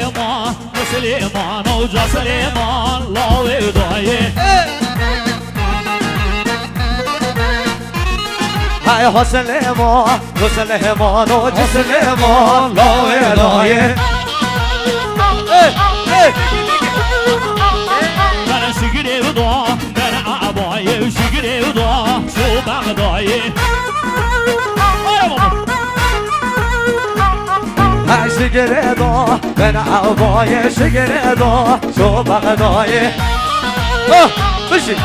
سلیمان سلیمان و جا سلیمان لاوی دایه های حسلیمان سلیمان و جا سلیمان لاوی دایه من شگری و دا من عبایه و شگری و دا شو بغدایه شگره دا من عبای شگره دا شو بغدای بشی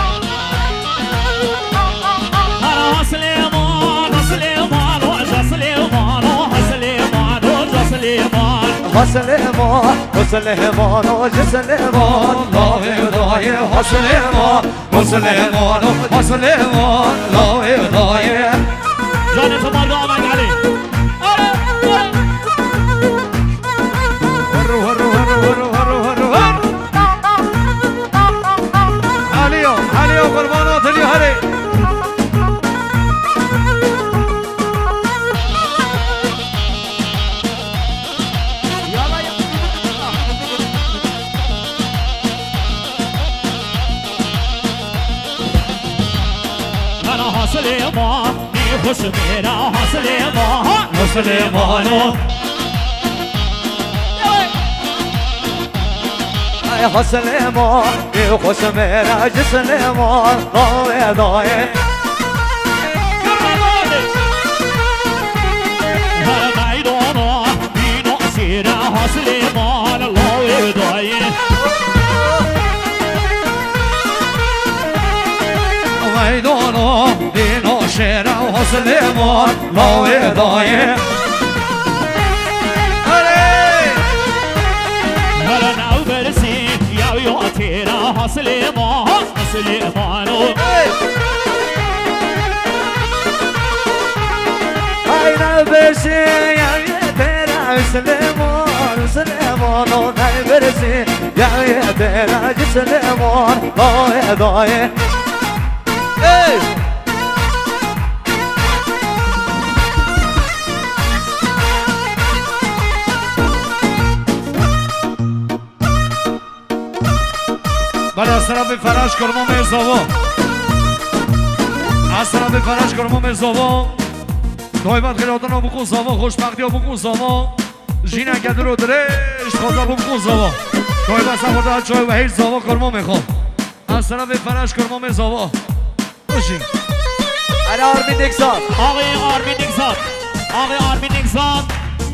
انا سلیمان سلیمان و جا سلیمان و سلیمان و جا سلیمان حسلیمان حسلیمان و جسلیمان لاوی دای حسلیمان حسلیمان و حسلیمان لاوی دای جان تو مرد آمد علی عليو قربانات اللي هري انا حسلیمان بی خوش میرا حسلیمان حسلیمانو حسلیمان بی خوش میرا جسلیمان لاوی دای هر میدانا بی ناسیره حسلیمان لاوی دایه میدانا بی ناشیره حسلیمان لاوی دای تیرا سلیمان سلیمانو ای نبرسی یا تیرا سلیمان سلیمانو نبرسی یا تیرا سلیمان لاوی دای بعد از طرف فرش کرما مرزاوا از طرف فرش کرما مرزاوا دایمت خیراتنا بکن زاوا خوشبختی ها بکن زاوا جین اگه رو درش خوزا بکن زاوا دایمت سفرده ها چای و هیچ زاوا کرما میخوام از طرف فرش کرما مرزاوا باشین آرمین نکزاد آرمین نکزاد آرمین نکزاد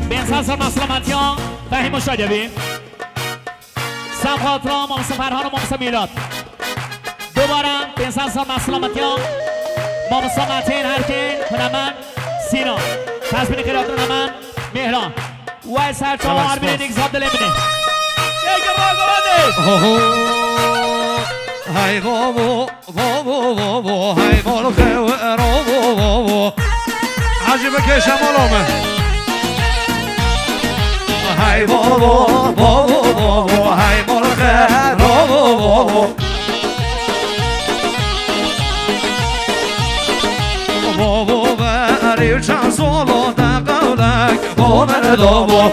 بینسان سر مسلمتی ها فهیم و شادیبی سمخات را مامسا فرهان و مامسا میلاد دوباره بینسان سر مسلمتی ها مامسا متین هرکین هنمن سینا تصمین خیرات هنمن مهران وای سرچه و آرمین نکزاد دل امینه یک راگوانده های بابو بابو بابو های مالو خیوه بابو بابو عجیبه که شمالامه های بابو بابو بابو های مالو خیوه بابو بابو بابو بری چند سالو دقلق بابر دابو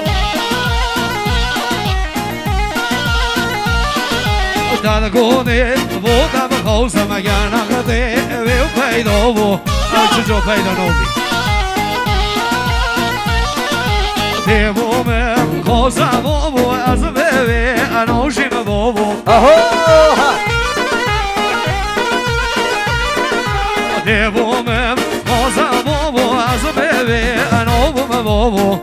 دلگونه بودم خوزم اگر نقده و پیدا و چجا پیدا نوبی دیوومه خوزم و از بوی انوشیم بابو دیوومه خوزم و از بوی انوشیم بابو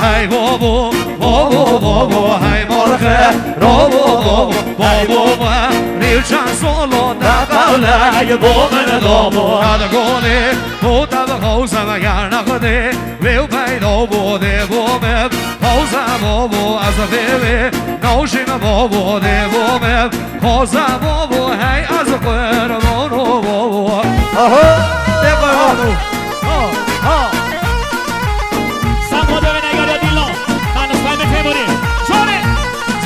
های بابو بابو بابو های مرخه بابو بابو بابو ریچان سولو دقلق بومن دابو دلگونه بودم خوزم اگر نخده ویو پیدا بوده بومم خوزم بابو از بیوی نوشیم بابو دیوومم خوزم بابو هی از قربانو بابو دیوانو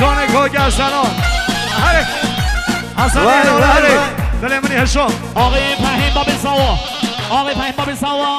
جانه کوگه سلام هره حسن ایران هره دلمونی هشم آقای فهیم بابی سوا آقای فهیم بابی سوا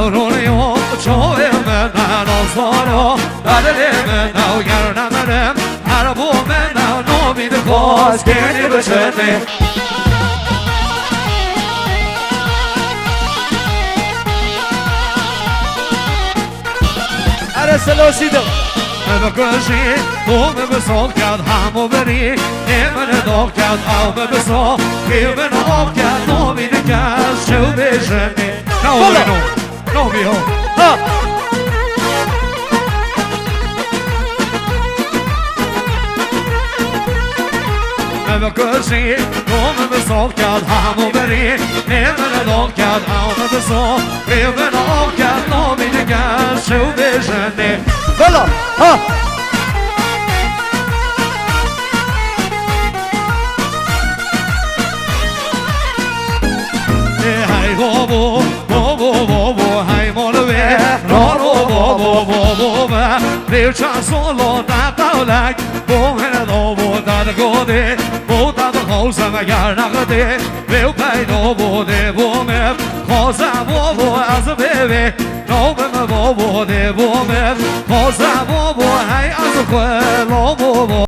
نورونیو چوی من نازارو دادلی من نو گرنمرم عربو من نو نومید خواست گردی بشنی اره سلاشیدم بکشی تو بسال کرد همو بری من داغ کرد او بسال که من آب کرد نومید کرد شو بشنی نو بیو ها بکشی تو بسال کرد همو بری من داغ کرد او بسال که من آب کرد نومید کرد شو بشنی بلا ها Hey bobo, bobo, bobo, hey molve, roro bobo, bobo, bir solo da taulag, bohne dobo da gode, boda da hosa ma garnagde, veu kai dobo de bome, hosa bobo az bebe, dobo bobo de bome, hosa bobo hey az khelo bobo